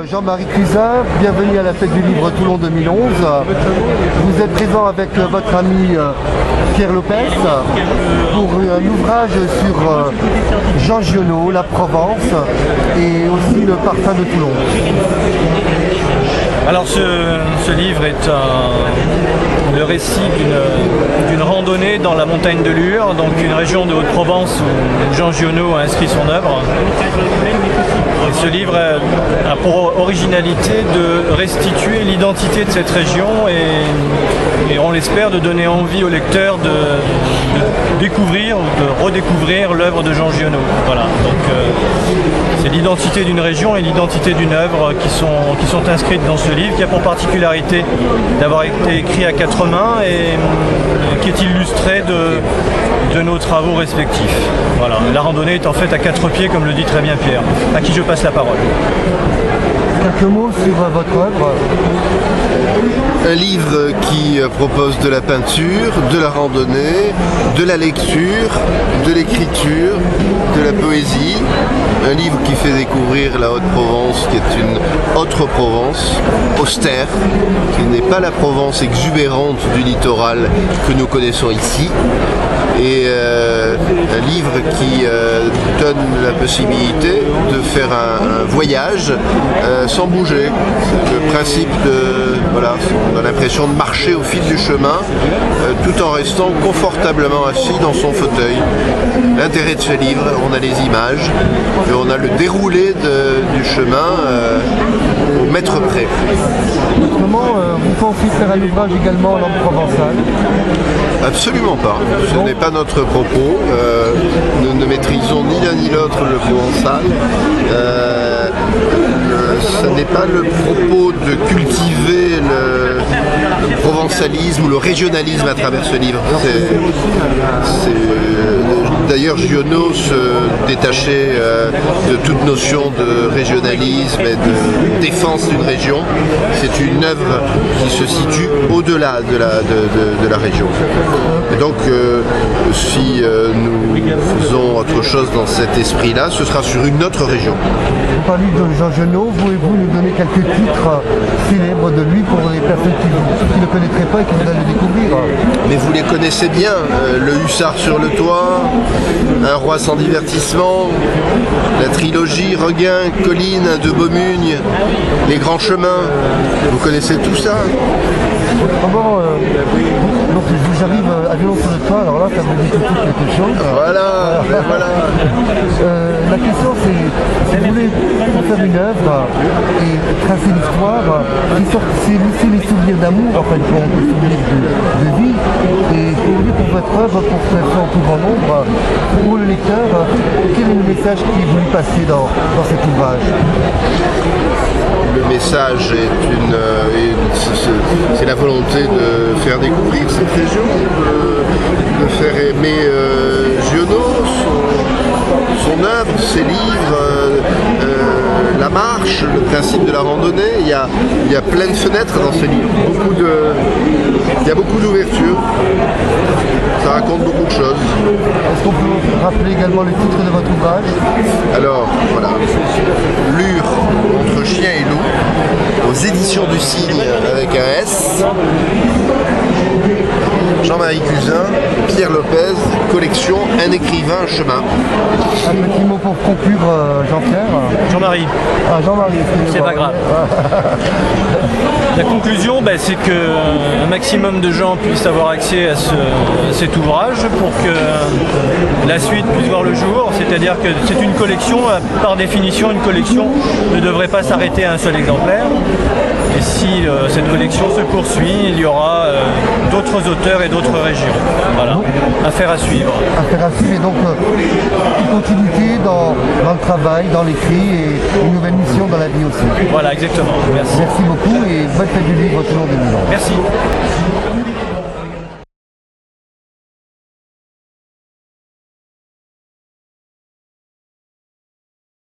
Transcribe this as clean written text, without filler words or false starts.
Jean-Marie Cusin, bienvenue à la fête du livre Toulon 2011. Vous êtes présent avec votre ami Pierre Lopez pour un ouvrage sur Jean Giono, la Provence et aussi le parfum de Toulon. Alors ce livre est le récit d'une randonnée dans la montagne de Lure, donc une région de Haute-Provence où Jean Giono a inscrit son œuvre. Et ce livre a pour originalité de restituer l'identité de cette région et on l'espère de donner envie aux lecteurs de découvrir ou de redécouvrir l'œuvre de Jean Giono. Voilà, donc c'est l'identité d'une région et l'identité d'une œuvre qui sont inscrites dans ce livre, qui a pour particularité d'avoir été écrit à quatre mains et qui est illustré de nos travaux respectifs. Voilà. La randonnée est en fait à quatre pieds, comme le dit très bien Pierre, à qui je passe la parole. Quelques mots sur votre œuvre. Un livre qui propose de la peinture, de la randonnée, de la lecture, de l'écriture, de la poésie. Un livre qui fait découvrir la Haute-Provence, qui est une autre Provence, austère, qui n'est pas la Provence exubérante du littoral que nous connaissons ici. Et un livre qui donne la possibilité de faire un voyage sans bouger. C'est le principe de... Voilà, on a l'impression de marcher au fil du chemin tout en restant confortablement assis dans son fauteuil. L'intérêt de ce livre, on a les images et on a le déroulé du chemin au mètre près. Comment vous pensez faire un ouvrage également en langue provençale? Absolument pas. Ce n'est pas notre propos. Nous ne maîtrisons ni l'un ni l'autre le provençal. Ce n'est pas le propos de cultiver le provençalisme ou le régionalisme à travers ce livre. D'ailleurs, Giono se détachait de toute notion de régionalisme et de défense d'une région. C'est une œuvre qui se situe au-delà de la région. Et donc, si nous faisons autre chose dans cet esprit-là, ce sera sur une autre région. Vous parlez de Jean Giono, pouvez-vous nous donner quelques titres célèbres de lui pour les personnes qui ne connaîtraient pas et qui voudraient le découvrir? Mais vous les connaissez bien, le hussard sur le toit, un roi sans divertissement, la trilogie Regain, Colline de Beaumugne, les grands chemins, vous connaissez tout ça? Autrement, donc j'arrive à Violon sur le toit, alors là ça me dit tout de suite quelque chose. Voilà, voilà. La question c'est, si vous voulez faire une œuvre et tracer l'histoire, c'est laisser les souvenirs d'amour en fin de compte, les souvenirs de vie, et si vous voulez pour votre œuvre, pour faire ça en plus grand nombre, pour le lecteur, quel est le message qui est voulu passer dans cet ouvrage? Le message c'est la volonté de faire découvrir cette région, de faire aimer Giono, son œuvre, ses livres, la marche, le principe de la randonnée. Il y a plein de fenêtres dans ce livre, il y a beaucoup d'ouvertures, ça raconte beaucoup de choses. Est-ce qu'on peut rappeler également le titre de votre ouvrage? Alors, voilà, Lure entre chien et loup, aux éditions du Cygne avec un S. Jean-Marie Cusin, Pierre Lopez, collection Un écrivain, un chemin. Un petit mot pour conclure, Jean-Pierre. Jean-Marie. Ah, Jean-Marie, c'est pas grave. La conclusion, c'est qu'un maximum de gens puissent avoir accès à cet ouvrage pour que la suite puisse voir le jour. C'est-à-dire que c'est une collection, par définition, une collection ne devrait pas s'arrêter à un seul exemplaire. Et si cette collection se poursuit, il y aura d'autres auteurs et d'autres régions. Voilà, affaire à suivre. Affaire à suivre, et donc une continuité dans le travail, dans l'écrit et une nouvelle mission dans la vie aussi. Voilà, exactement. Merci. Merci beaucoup et bonne fête du livre Toulon 2011. Merci.